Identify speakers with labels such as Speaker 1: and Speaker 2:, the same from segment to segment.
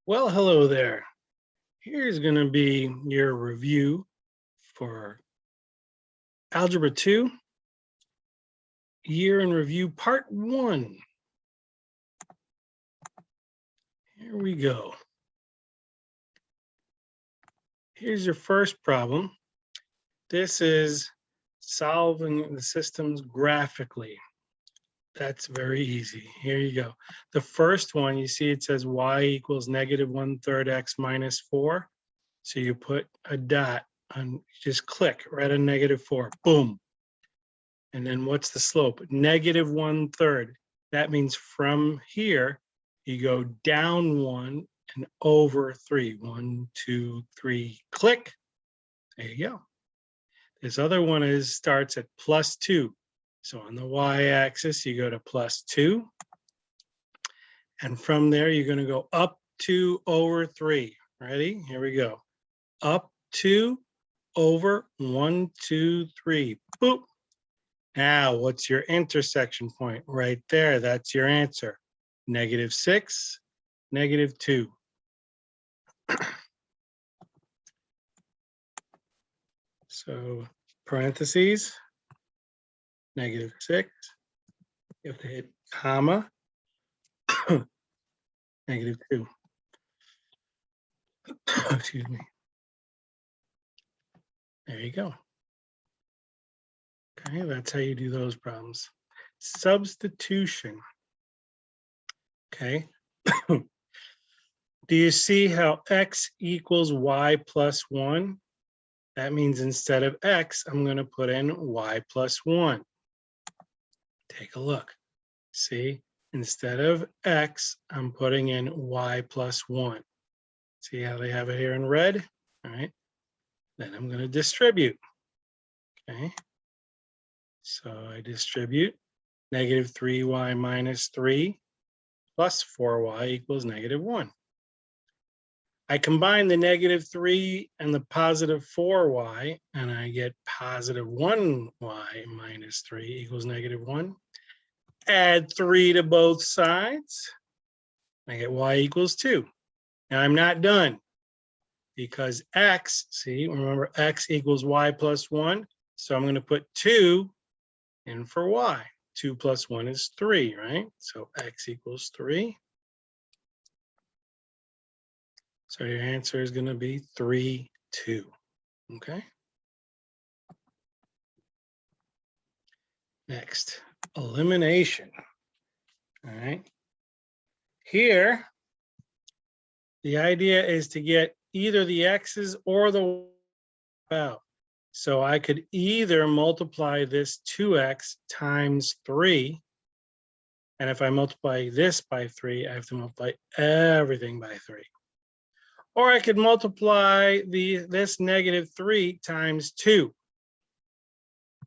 Speaker 1: Well, hello there. Here's going to be your review for Algebra 2, Year in Review, Part 1. Here we go. Here's your first problem. This is solving the systems graphically. That's very easy. Here you go. The first one, you see it says y equals negative 1/3 x minus 4. So you put a dot on, just click right on -4, boom. And then what's the slope? Negative 1/3. That means from here, you go down 1 and over 3. 1, 2, 3, click. There you go. This other one starts at +2. So on the y-axis, you go to +2. And from there, you're going to go up 2 over 3. Ready? Here we go. Up 2 over 1, 2, 3. Boop. Now, what's your intersection point? Right there, that's your answer. -6, -2. So parentheses, -6. You have to hit comma, -2. Excuse me. There you go. Okay, that's how you do those problems. Substitution. Okay. Do you see how x equals y plus 1? That means instead of x, I'm going to put in y plus 1. Take a look. See, instead of x, I'm putting in y plus 1. See how they have it here in red? All right. Then I'm going to distribute. Okay. So I distribute -3y minus 3 plus 4y equals -1. I combine the -3 and the +4y, and I get +1y minus 3 equals -1. Add 3 to both sides. I get y equals 2. Now I'm not done because x, see, remember x equals y plus 1. So I'm going to put 2 in for y. 2 plus 1 is 3, right? So x equals 3. So your answer is going to be 3, 2. Okay. Next, elimination. All right. Here, the idea is to get either the x's or the out. So I could either multiply this 2x times 3. And if I multiply this by 3, I have to multiply everything by 3. Or I could multiply this -3 times 2.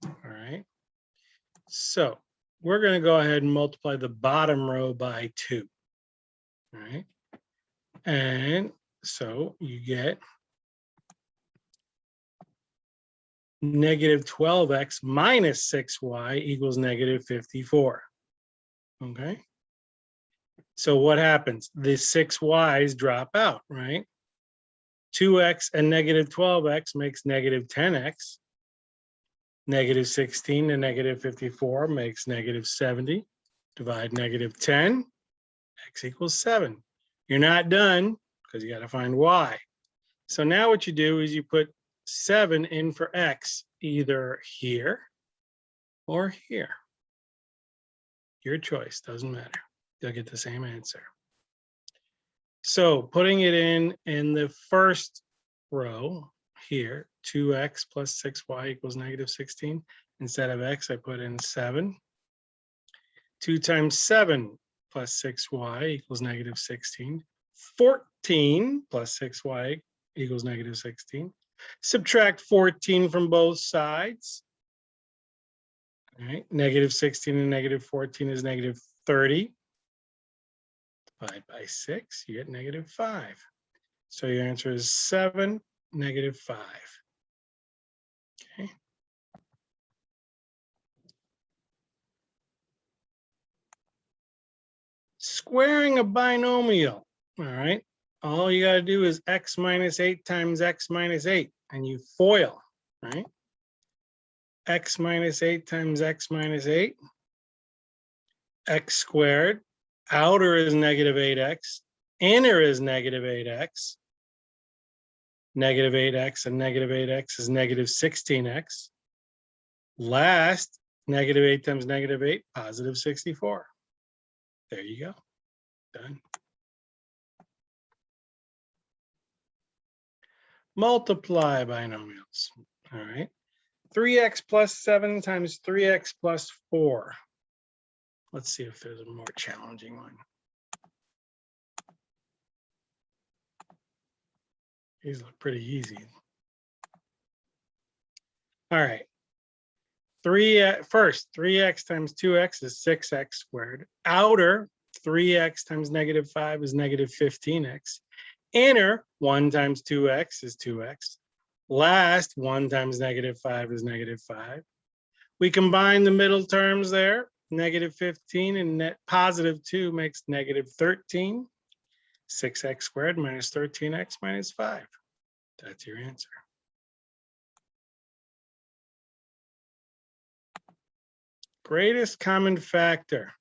Speaker 1: All right. So we're going to go ahead and multiply the bottom row by 2. All right. And so you get -12x minus 6y equals -54. Okay. So what happens? The 6y's drop out, right? 2x and -12x makes -10x. -16 and -54 makes -70. Divide -10, x equals 7. You're not done because you got to find y. So now what you do is you put 7 in for x, either here or here. Your choice, doesn't matter. You'll get the same answer. So putting it in the first row here, 2x plus 6y equals -16. Instead of x, I put in 7. 2 times 7 plus 6y equals -16. 14 plus 6y equals -16. Subtract 14 from both sides. All right, -16 and -14 is -30. Divide by 6, you get -5. So your answer is 7, -5. Okay. Squaring a binomial. All right. all you got to do is x minus 8 times x minus 8, and you FOIL, right? X minus 8 times x minus 8, x squared. Outer is negative 8x. Inner is negative 8x. Negative 8x and negative 8x is negative 16x. Last, negative 8 times negative 8, positive 64. There you go. Done. Multiply binomials. All right. 3x plus 7 times 3x plus 4. Let's see if there's a more challenging one. These look pretty easy. All right. First, 3x times 2x is 6x squared. Outer, 3x times negative 5 is negative 15x. Inner, 1 times 2x is 2x. Last, 1 times negative 5 is negative 5. We combine the middle terms there. Negative 15 and net positive 2 makes negative 13. 6x squared minus 13x minus 5. That's your answer. Greatest common factor.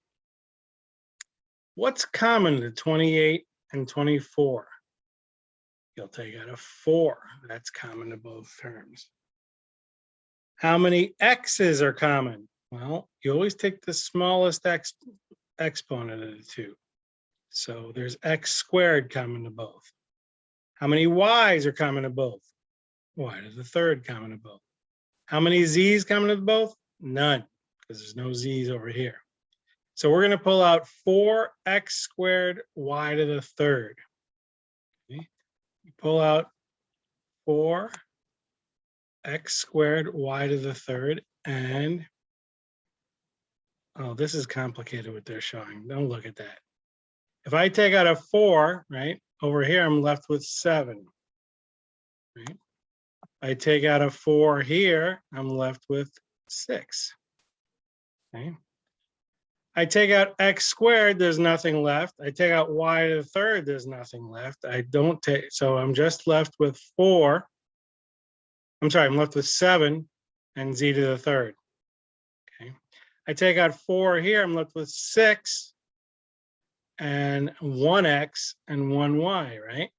Speaker 1: What's common to 28 and 24? You'll take out a 4. That's common to both terms. How many x's are common? Well, you always take the smallest exponent of the two. So there's x squared common to both. How many y's are common to both? Y to the third common to both. How many z's common to both? None, because there's no z's over here. So we're going to pull out 4x squared y to the third. Okay. You pull out 4x squared y to the third, and oh, this is complicated what they're showing. Don't look at that. If I take out a 4, right, over here, I'm left with 7. Right? I take out a 4 here, I'm left with 6. Okay. I take out x squared, there's nothing left. I take out y to the third, there's nothing left. I don't take, so I'm just left with 4. I'm sorry, I'm left with 7 and z to the third. Okay. I take out 4 here, I'm left with 6 and 1x and 1y, right?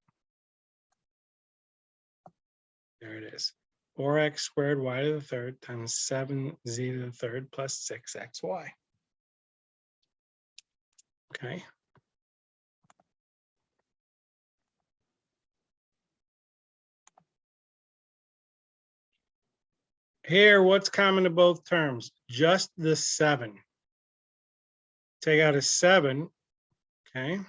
Speaker 1: There it is. 4x squared y to the third times 7z to the third plus 6xy. Okay. Here, what's common to both terms? Just the 7. Take out a 7, okay?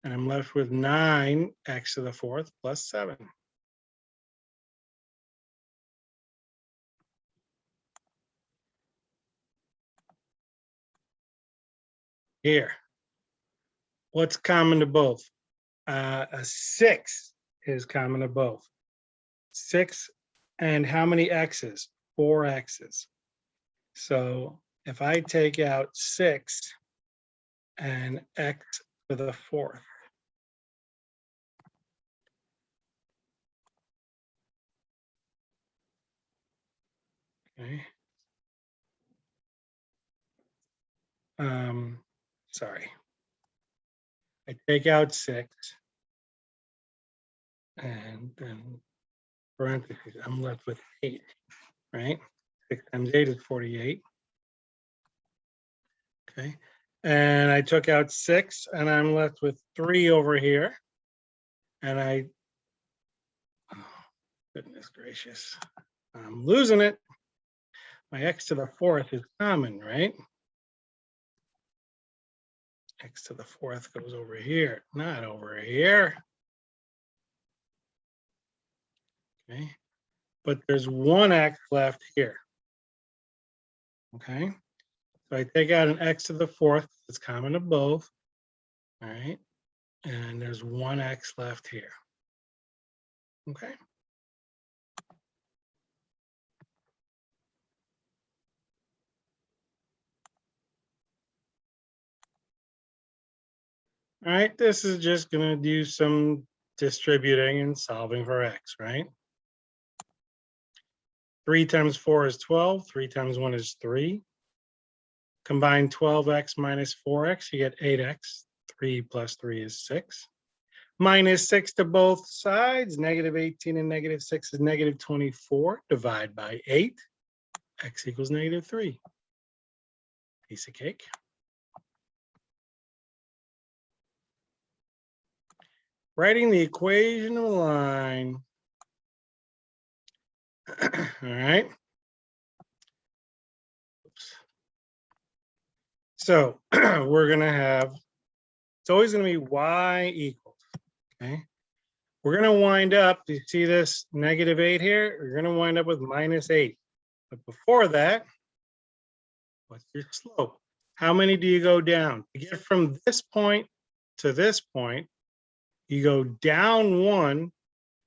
Speaker 1: And I'm left with 9x to the fourth plus 7. Here, what's common to both? A 6 is common to both. 6 and how many x's? 4 x's. So if I take out 6 and x to the fourth, okay. Sorry. I take out 6 and then parentheses, I'm left with 8, right? 6 times 8 is 48. Okay. And I took out 6 and I'm left with 3 over here. And oh, goodness gracious, I'm losing it. My x to the fourth is common, right? X to the fourth goes over here, not over here. Okay. But there's 1x left here. Okay. So I take out an x to the fourth, it's common to both. All right. And there's 1x left here. Okay. All right, this is just going to do some distributing and solving for x, right? 3 times 4 is 12. 3 times 1 is 3. Combine 12x minus 4x, you get 8x. 3 plus 3 is 6. Minus 6 to both sides. Negative 18 and negative 6 is negative 24. Divide by 8. X equals negative 3. Piece of cake. Writing the equation of a line. All right. Oops. So we're going to have, it's always going to be y equals, okay? We're going to wind up, do you see this negative 8 here? We're going to wind up with minus 8. But before that, what's your slope? How many do you go down? To get from this point to this point, you go down 1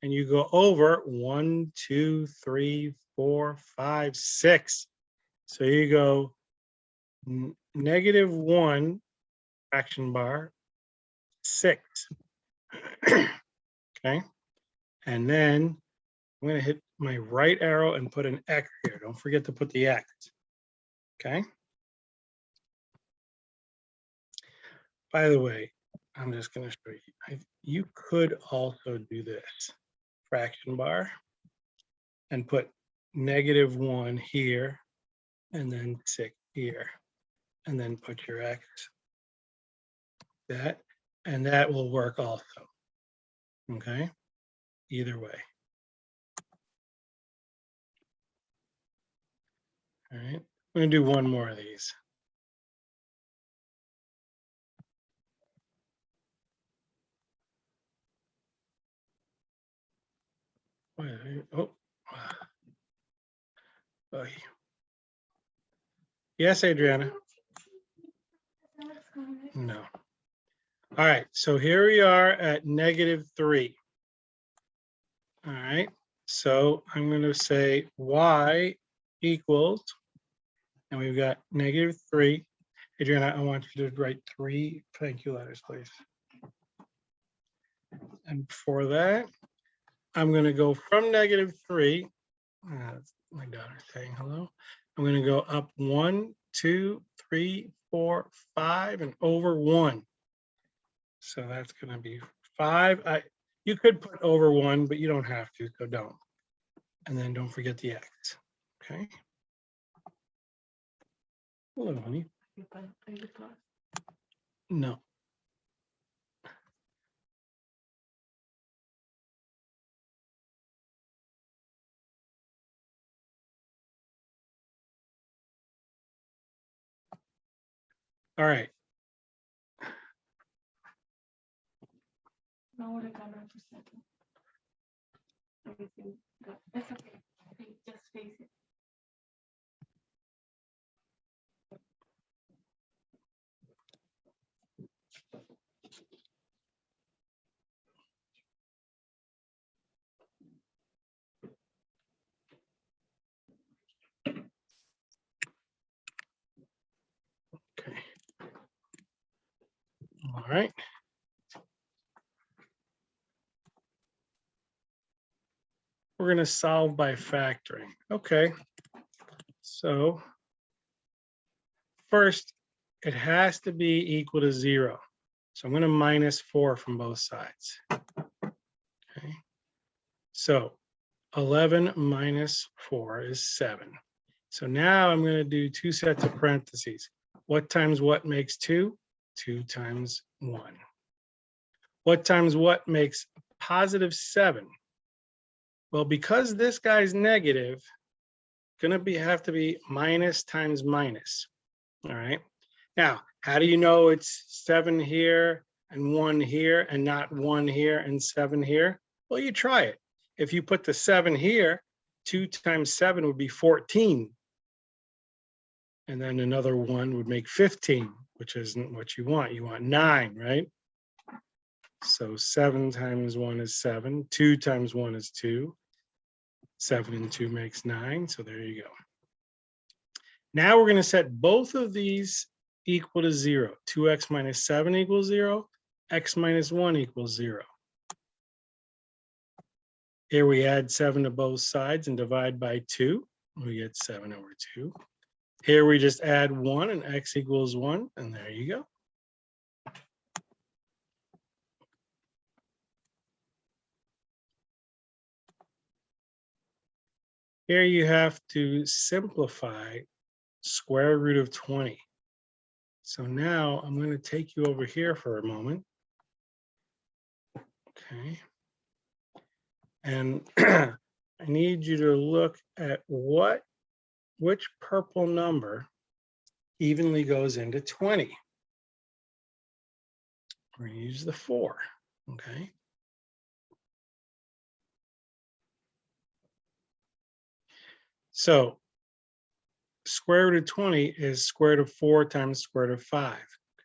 Speaker 1: and you go over 1, 2, 3, 4, 5, 6. So you go negative 1 fraction bar 6. Okay. And then I'm going to hit my right arrow and put an X here. Don't forget to put the X. Okay. By the way, I'm just going to show you. You could also do this fraction bar and put negative 1 here and then 6 here and then put your X. That, and that will work also. Okay. Either way. All right. I'm going to do one more of these. Oh. Oh. Yes, Adriana. No. All right. So here we are at negative 3. All right. So I'm going to say y equals, and we've got negative 3. Adriana, I want you to write 3 thank you letters, please. And for that, I'm going to go from negative 3. My daughter saying hello. I'm going to go up 1, 2, 3, 4, 5, and over 1. So that's going to be 5. You could put over 1, but you don't have to, so don't. And then don't forget the X. Okay. Hello, honey. No. All right.
Speaker 2: Now what I got for a second. Everything got, that's okay. Just face it.
Speaker 1: Okay. All right. We're going to solve by factoring. Okay. So first, it has to be equal to 0. So I'm going to minus 4 from both sides. Okay. So 11 minus 4 is 7. So now I'm going to do 2 sets of parentheses. What times what makes 2? 2 times 1. What times what makes positive 7? Well, because this guy's negative, going to have to be minus times minus. All right. Now, how do you know it's 7 here and 1 here and not 1 here and 7 here? Well, you try it. If you put the 7 here, 2 times 7 would be 14. And then another 1 would make 15, which isn't what you want. You want 9, right? So 7 times 1 is 7. 2 times 1 is 2. 7 and 2 makes 9. So there you go. Now we're going to set both of these equal to 0. 2x minus 7 equals 0. x minus 1 equals 0. Here we add 7 to both sides and divide by 2. We get 7 over 2. Here we just add 1 and x equals 1, and there you go. Here you have to simplify square root of 20. So now I'm going to take you over here for a moment. Okay. And I need you to look at which purple number evenly goes into 20. We're going to use the 4. Okay. So square root of 20 is square root of 4 times square root of 5.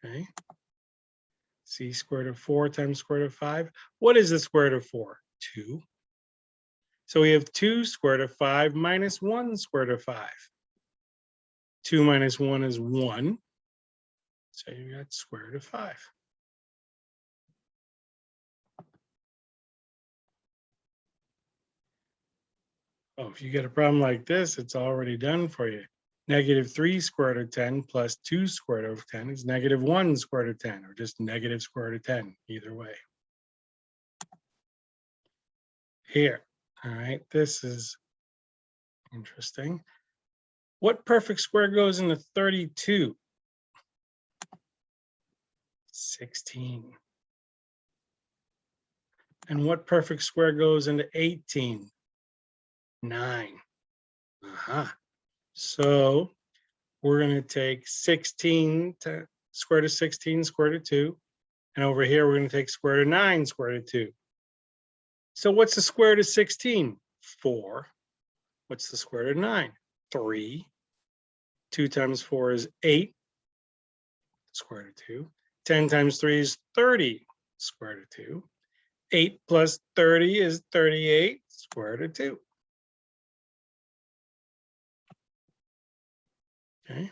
Speaker 1: Okay. See, square root of 4 times square root of 5. What is the square root of 4? 2. So we have 2 square root of 5 minus 1 square root of 5. 2 minus 1 is 1. So you got square root of 5. Oh, if you get a problem like this, it's already done for you. Negative 3 square root of 10 plus 2 square root of 10 is negative 1 square root of 10, or just negative square root of 10, either way. Here, all right, this is interesting. What perfect square goes into 32? 16. And what perfect square goes into 18? 9. So we're going to take 16 to square root of 16 square root of 2. And over here, we're going to take square root of 9 square root of 2. So what's the square root of 16? 4. What's the square root of 9? 3. 2 times 4 is 8. Square root of 2. 10 times 3 is 30. Square root of 2. 8 plus 30 is 38. Square root of 2. Okay.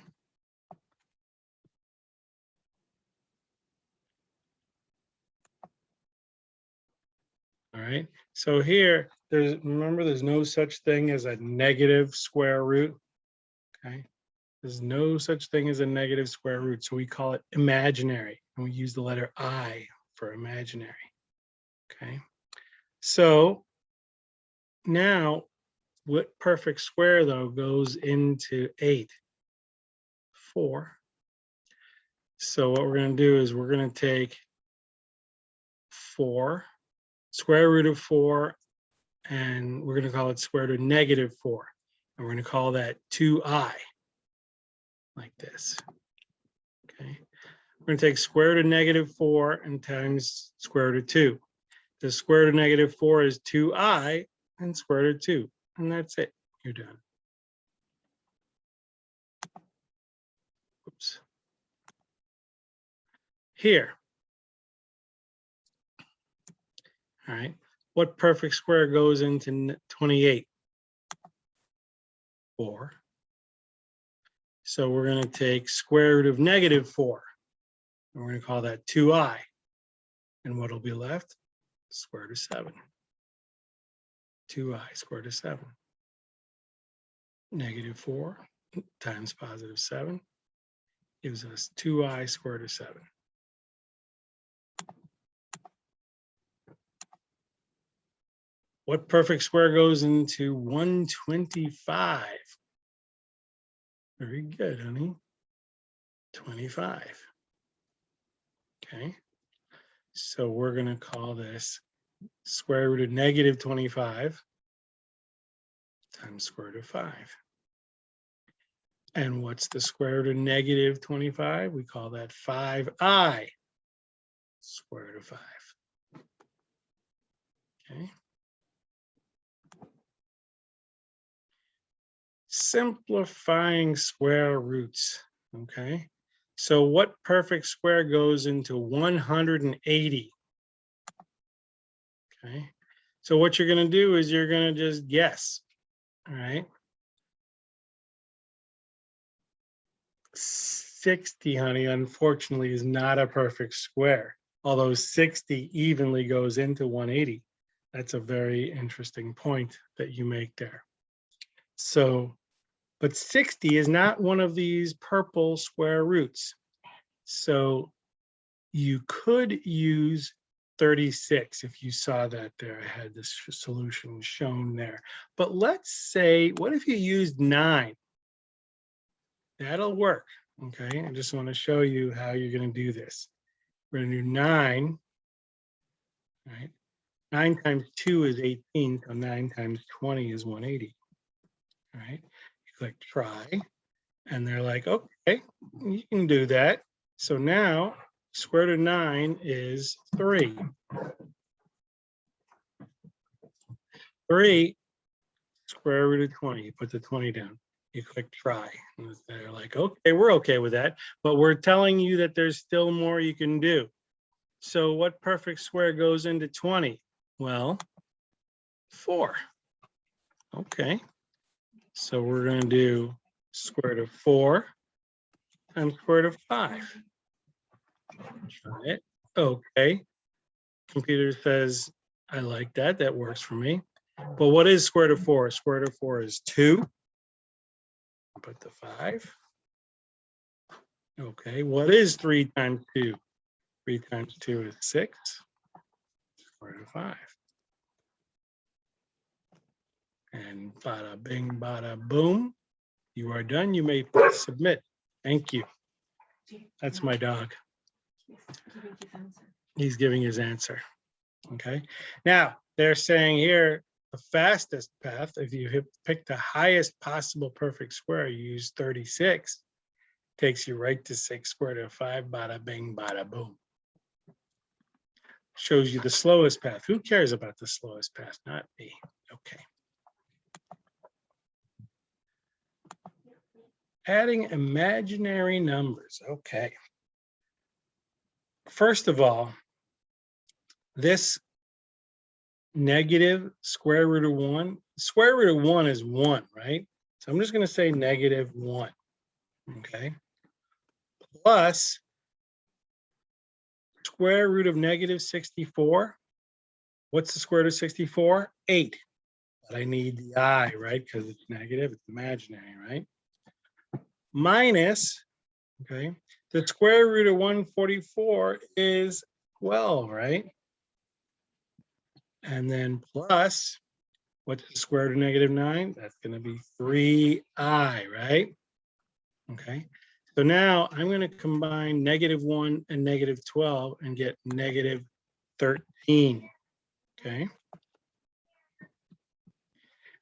Speaker 1: All right. So here, remember, there's no such thing as a negative square root. Okay. There's no such thing as a negative square root. So we call it imaginary. And we use the letter I for imaginary. Okay. So now, what perfect square, though, goes into 8? 4. So what we're going to do is we're going to take 4, square root of 4, and we're going to call it square root of negative 4. And we're going to call that 2i, like this. Okay. We're going to take square root of negative 4 and times square root of 2. The square root of negative 4 is 2i and square root of 2. And that's it. You're done. Oops. Here. All right. What perfect square goes into 28? 4. So we're going to take square root of negative 4. And we're going to call that 2i. And what will be left? Square root of 7. 2i square root of 7. Negative 4 times positive 7 gives us 2i square root of 7. What perfect square goes into 125? Very good, honey. 25. Okay. So we're going to call this square root of negative 25 times square root of 5. And what's the square root of negative 25? We call that 5i square root of 5. Okay. Simplifying square roots. Okay. So what perfect square goes into 180? Okay. So what you're going to do is you're going to just guess. All right. 60, honey, unfortunately, is not a perfect square. although 60 evenly goes into 180. That's a very interesting point that you make there. So, but 60 is not one of these purple square roots. So you could use 36 if you saw that there. I had this solution shown there. But let's say, what if you used 9? That'll work. Okay, I just want to show you how you're going to do this. We're going to do 9, right? 9 times 2 is 18, so 9 times 20 is 180. All right, you click try, and they're like, okay, you can do that. So now square root of 9 is 3. 3 square root of 20, you put the 20 down. You click try, and they're like, okay, we're okay with that, but we're telling you that there's still more you can do. So what perfect square goes into 20? Well, 4. Okay, so we're going to do square root of 4 times square root of 5. Try it. Okay, computer says, I like that, that works for me. But what is square root of 4? Square root of 4 is 2. Put the 5. Okay, what is 3 times 2? 3 times 2 is 6. Square root of 5. And bada bing, bada boom. You are done. You may submit. Thank you. That's my dog. He's giving his answer. Okay. Now, they're saying here, the fastest path, if you pick the highest possible perfect square, you use 36, takes you right to 6 square root of 5, bada bing, bada boom. Shows you the slowest path. Who cares about the slowest path? Not me. Okay. Adding imaginary numbers. Okay. First of all, this negative square root of 1, square root of 1 is 1, right? So I'm just going to say negative 1. Okay. Plus square root of negative 64. What's the square root of 64? 8. But I need the I, right? Because it's negative, it's imaginary, right? Minus, okay, the square root of 144 is 12, right? And then plus, what's the square root of negative 9? That's going to be 3i, right? Okay, so now I'm going to combine negative 1 and negative 12 and get negative 13, okay?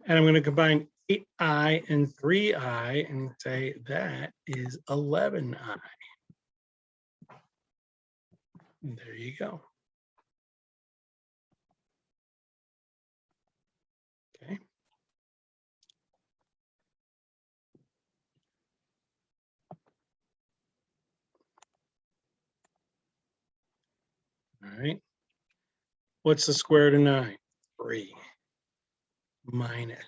Speaker 1: And I'm going to combine 8i and 3i and say that is 11i. And there you go. Okay. All right. What's the square root of 9? 3. Minus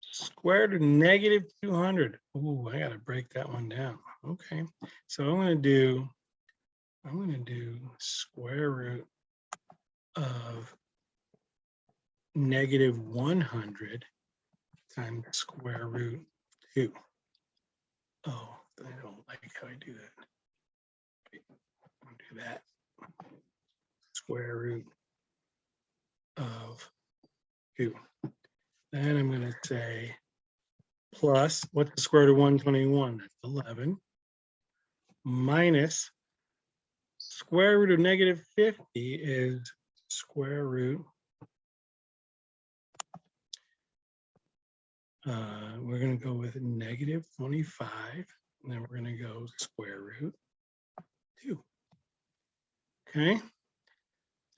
Speaker 1: square root of negative 200. Ooh, I got to break that one down. Okay. So I'm going to do square root of negative 100 times square root 2. Oh, I don't like how I do that. I'll do that. Square root of 2. Then I'm going to say plus, what's the square root of 121? That's 11. Minus square root of negative 50 is square root. We're going to go with negative 25. And then we're going to go square root 2. Okay.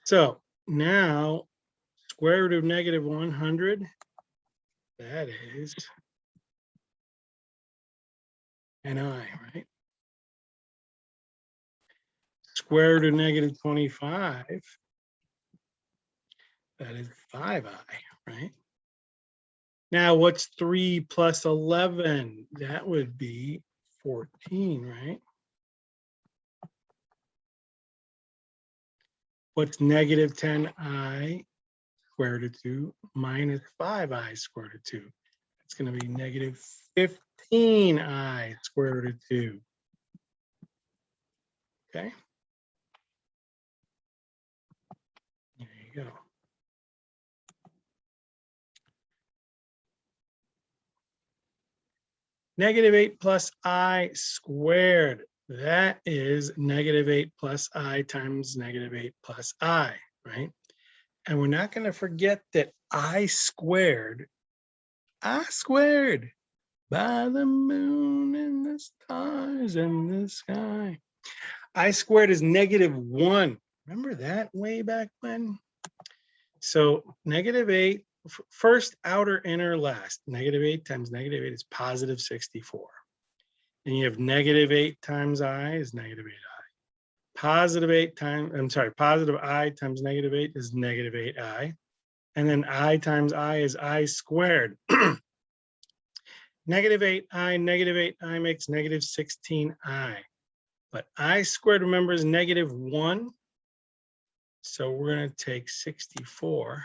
Speaker 1: So now square root of negative 100, that is ni, right? Square root of negative 25, that is 5i, right? Now what's 3 plus 11? That would be 14, right? What's negative 10i square root of 2 minus 5i square root of 2? It's going to be negative 15i square root of 2. Okay. There you go. Negative 8 plus I squared. That is negative 8 plus I times negative 8 plus I, right? And we're not going to forget that I squared by the moon and the stars and the sky. I squared is negative 1. Remember that way back when? So negative 8, first, outer, inner, last. Negative 8 times negative 8 is positive 64. And you have negative 8 times I is negative 8I. Positive I times negative 8 is negative 8I. And then I times I is I squared. Negative 8I makes negative 16I. But I squared, remember, is negative 1. So we're going to take 64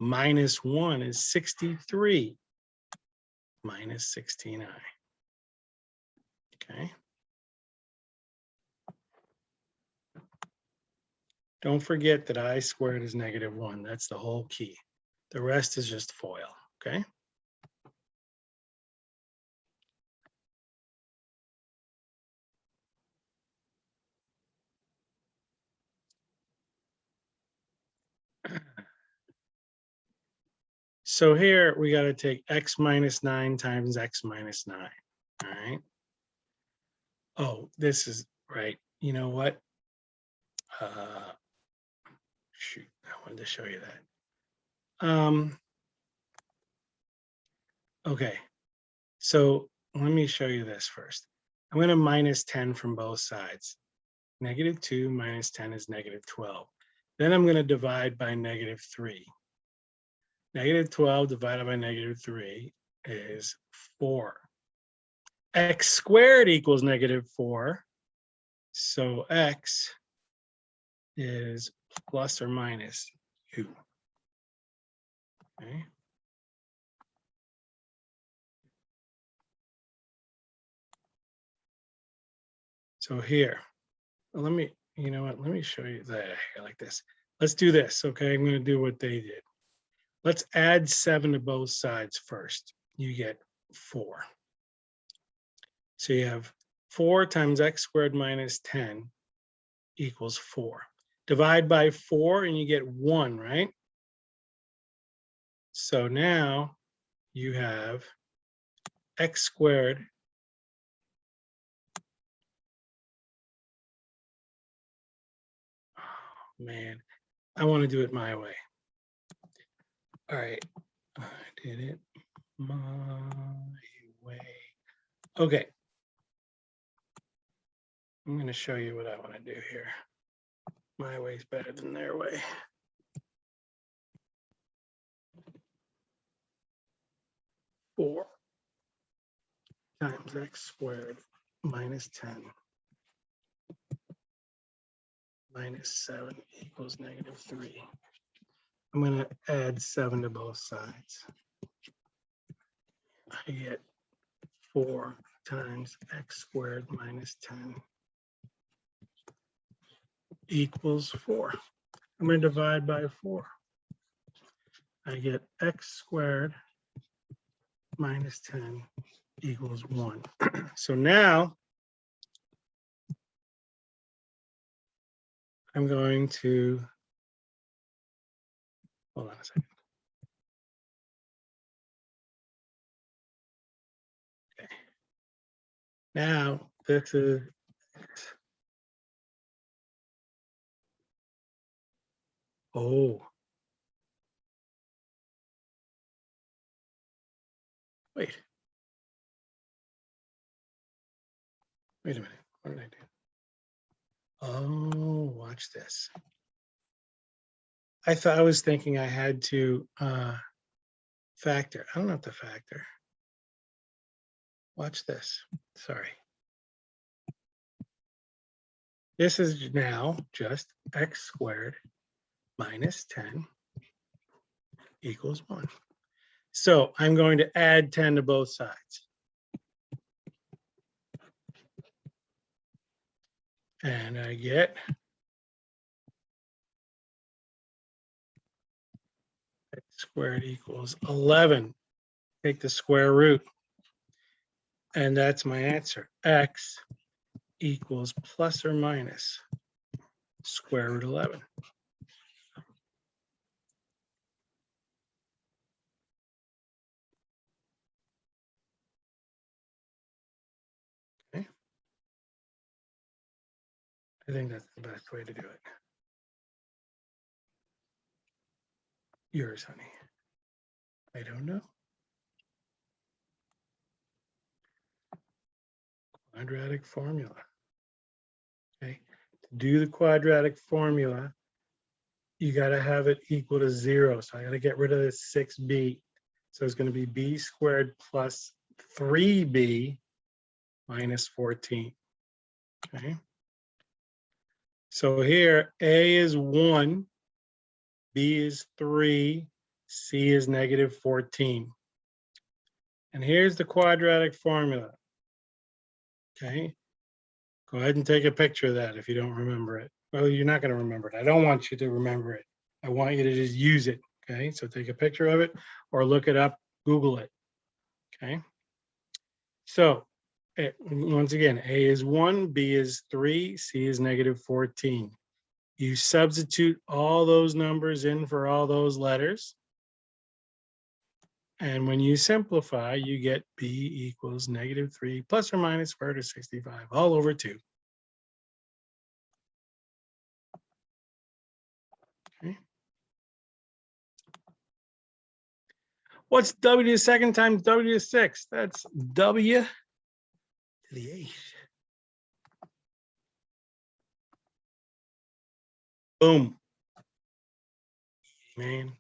Speaker 1: minus 1 is 63 minus 16I. Okay. Don't forget that I squared is negative 1. That's the whole key. The rest is just FOIL. Okay. So here we got to take x minus 9 times x minus 9. All right. Oh, this is right. You know what? Shoot, I wanted to show you that. Okay. So let me show you this first. I'm going to minus 10 from both sides. Negative 2 minus 10 is negative 12. Then I'm going to divide by negative 3. Negative 12 divided by negative 3 is 4. X squared equals negative 4. So x is plus or minus 2. Okay. So here, let me, you know what, let me show you that here like this. Let's do this, okay? I'm going to do what they did. Let's add 7 to both sides first. You get 4. So you have 4 times x squared minus 10 equals 4. Divide by 4 and you get 1, right? So now you have x squared man, I want to do it my way. All right, I did it my way. Okay, I'm going to show you what I want to do here. My way is better than their way. Four times x squared minus 10 minus 7 equals negative 3. I'm going to add 7 to both sides. I get 4 times x squared minus 10 equals 4. I'm going to divide by 4. I get x squared minus 10 equals 1. So now I'm going to, hold on a second. Okay. Now this is oh. Wait a minute. What did I do? Oh, watch this. I was thinking I had to factor. I don't have to factor. Watch this. Sorry. This is now just x squared minus 10 equals 1. So I'm going to add 10 to both sides. And I get x squared equals 11. Take the square root. And that's my answer. X equals plus or minus square root 11. Okay. I think that's the best way to do it. Yours, honey. I don't know. Quadratic formula. Okay. To do the quadratic formula, you got to have it equal to 0. So I got to get rid of this 6b. So it's going to be b squared plus 3b minus 14. Okay. So here, a is 1, b is 3, c is negative 14. And here's the quadratic formula. Okay. Go ahead and take a picture of that if you don't remember it. Well, you're not going to remember it. I don't want you to remember it. I want you to just use it. Okay. So take a picture of it or look it up, Google it. Okay. So once again, A is 1, B is 3, C is negative 14. You substitute all those numbers in for all those letters. And when you simplify, you get B equals negative 3 plus or minus square root of 65 all over 2. Okay. What's W to the second times W to the sixth? That's W to the eighth. Boom. Man.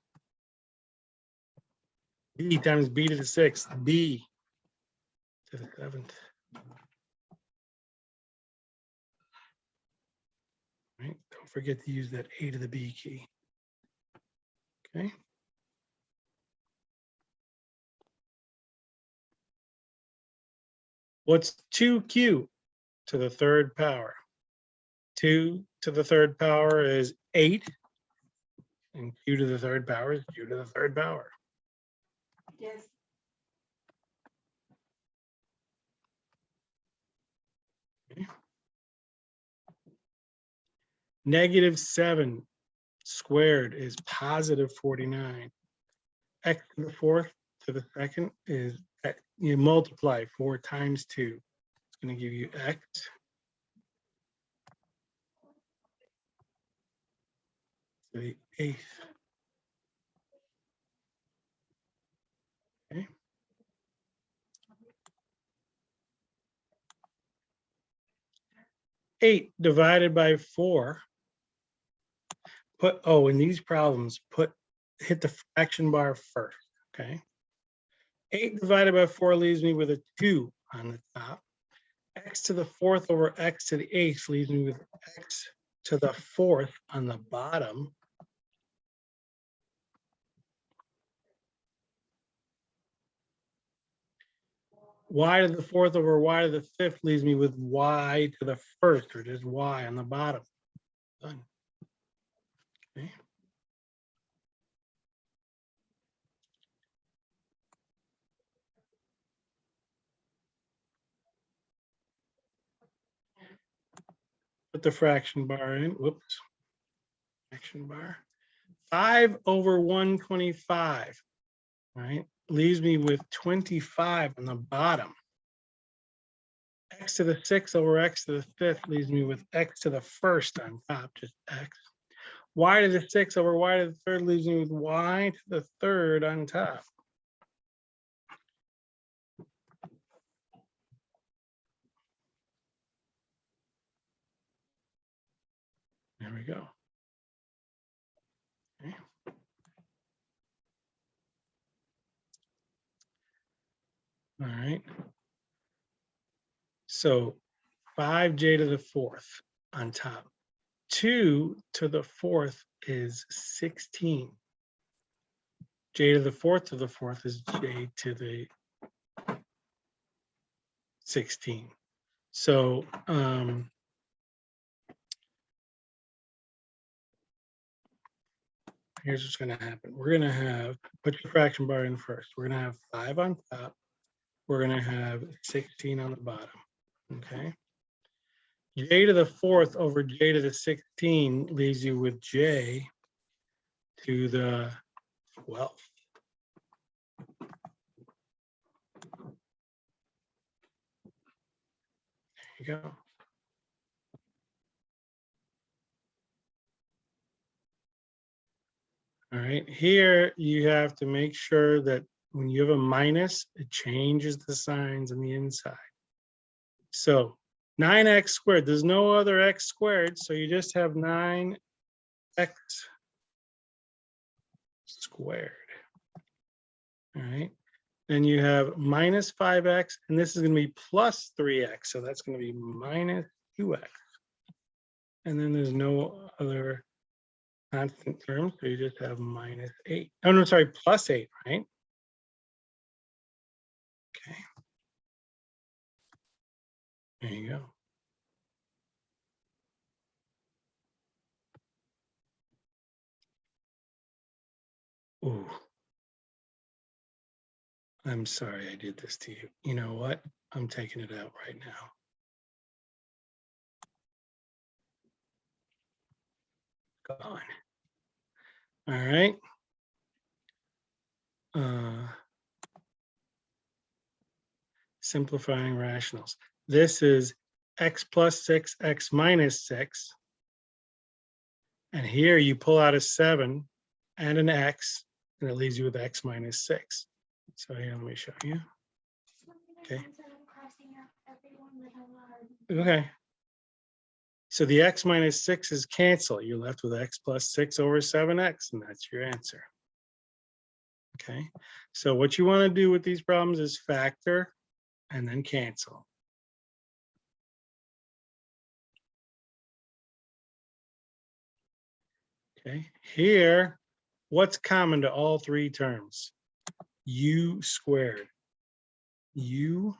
Speaker 1: B times B to the sixth. B to the seventh. Right? Don't forget to use that A to the B key. Okay. What's 2q to the third power? 2 to the third power is 8. And q to the third power is q to the third power.
Speaker 2: Yes.
Speaker 1: Okay. Negative 7 squared is positive 49. X to the fourth to the second is, you multiply 4 times 2. It's going to give you x to the eighth. Okay. 8 divided by 4. In these problems, hit the fraction bar first. Okay. 8 divided by 4 leaves me with a 2 on the top. X to the fourth over x to the eighth leaves me with x to the fourth on the bottom. Y to the fourth over y to the fifth leaves me with y to the first, or just y on the bottom. Done. Okay. Put the fraction bar in. Whoops. Fraction bar. 5 over 125, right? Leaves me with 25 on the bottom. X to the sixth over x to the fifth leaves me with x to the first on top, just x. Y to the sixth over y to the third leaves me with y to the third on top. There we go. Okay. All right. So 5j to the fourth. on top. 2 to the 4th is 16. J to the 4th is j to the 16. So here's what's going to happen. We're going to have, put your fraction bar in first. We're going to have 5 on top. We're going to have 16 on the bottom. Okay. J to the 4th over j to the 16 leaves you with j to the 12th. There you go. All right, here you have to make sure that when you have a minus, it changes the signs on the inside. So 9x squared, there's no other x squared, so you just have 9x squared. All right, then you have minus 5x, and this is going to be plus 3x, so that's going to be minus 2x. And then there's no other constant terms, so you just have minus 8. Oh, no, sorry, plus 8, right? Okay. There you go. Ooh. I'm sorry I did this to you. You know what? I'm taking it out right now. Gone. All right. Simplifying rationals. This is x plus 6, x minus 6. And here you pull out a 7 and an x, and it leaves you with x minus 6. So here, let me show you. Okay. Okay. So the x minus 6 is cancel. You're left with x plus 6 over 7x, and that's your answer. Okay. So what you want to do with these problems is factor and then cancel. Okay. Here, what's common to all three terms? U squared. U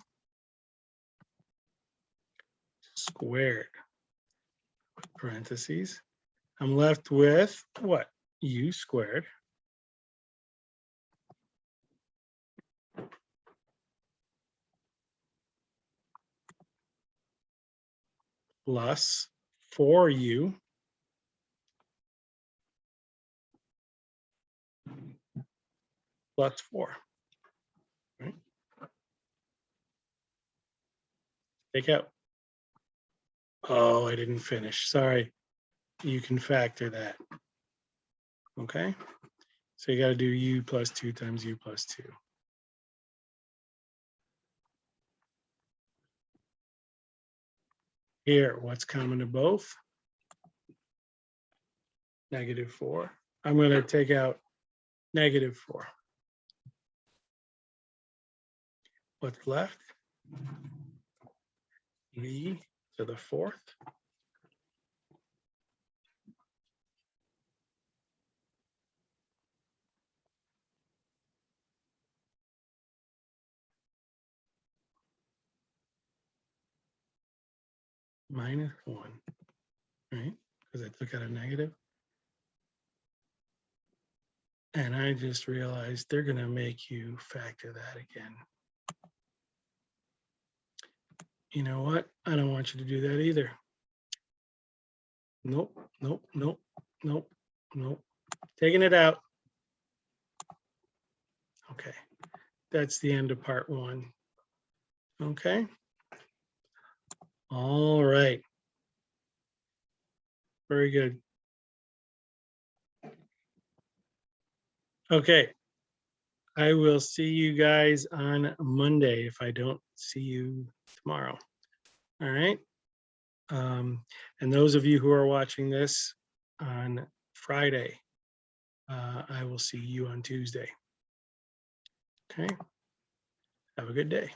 Speaker 1: squared. Parentheses. I'm left with what? U squared plus 4u plus 4. Right? Take out. Oh, I didn't finish. Sorry. You can factor that. Okay. So you got to do u plus 2 times u plus 2. Here, what's common to both? -4. I'm going to take out -4. What's left? V to the 4th. -1, right? Because I took out a negative. And I just realized they're going to make you factor that again. You know what? I don't want you to do that either. Nope, nope, nope, nope, nope. Taking it out. Okay, that's the end of part 1. Okay. All right. Very good. Okay. I will see you guys on Monday if I don't see you tomorrow. All right. And those of you who are watching this on Friday, I will see you on Tuesday. Okay. Have a good day.